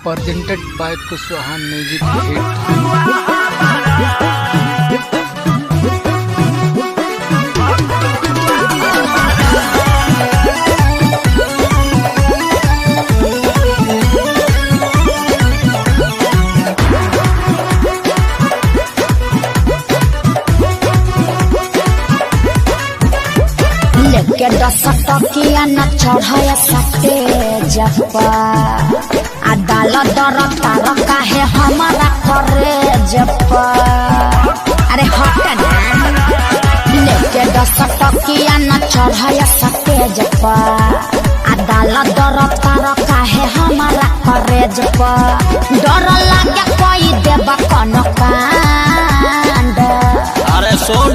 presented by Kushwaha Music Hit। लेके 10 टकिया न चढ़ाया सटे जप्पा आ डाल दर तार काहे हमारा करे जप्पा। अरे हट ना, लेके 10 टकिया न चढ़ाया सटे जप्पा आ डाल दर तार काहे हमारा करे जप्पा। डर लागे कोई देबा कौन कांड। अरे सुन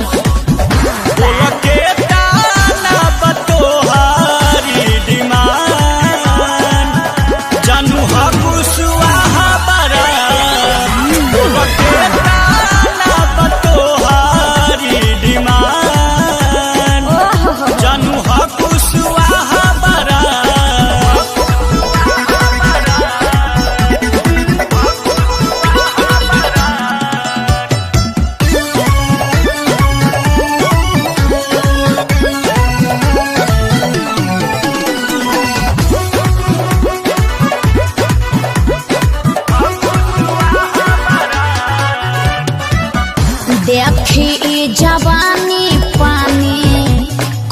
देखी जवानी पानी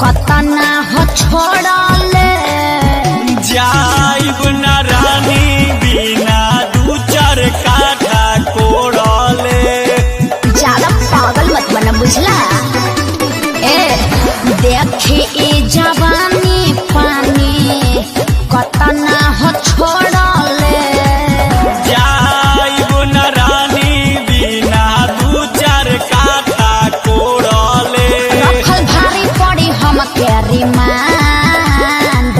कतना हो छोड़ले जाइब न रानी बिना 2-4 काठा कोड़ले। ज्यादा पागल मत बना बुझला। देखी जवानी पानी कतना हो छोड़ले जाइब न रानी बिना 2-4 काठा कोड़ले। रखल भारी पड़ी हम के रिमांड।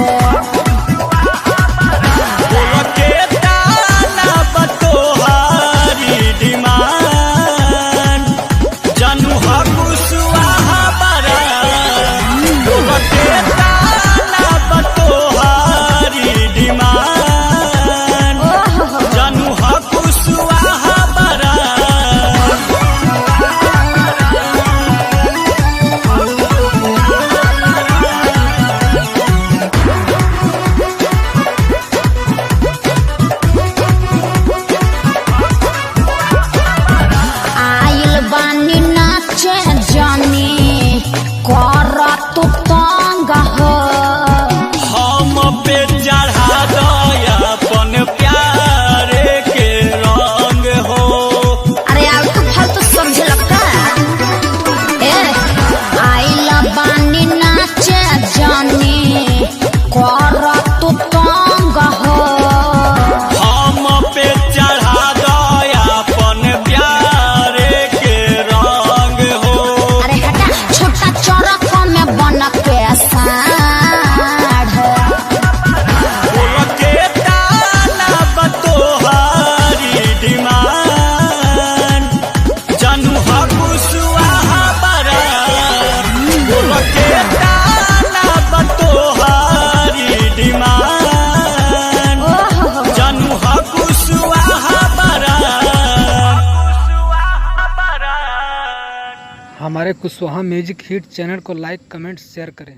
तू तंग हो हम पे चढ़ा दया अपन प्यारे के रंग हो। अरे यार तू फालतू समझे लगता। आइल बानी नाचे जानी कर तू तंग हो हम पे चढ़ा दया अपन प्यारे के रंग हो। अरे हटा, छोटा चौरक में बन के हमारे कुशवाहा म्यूजिक हिट चैनल को लाइक, कमेंट, शेयर करें।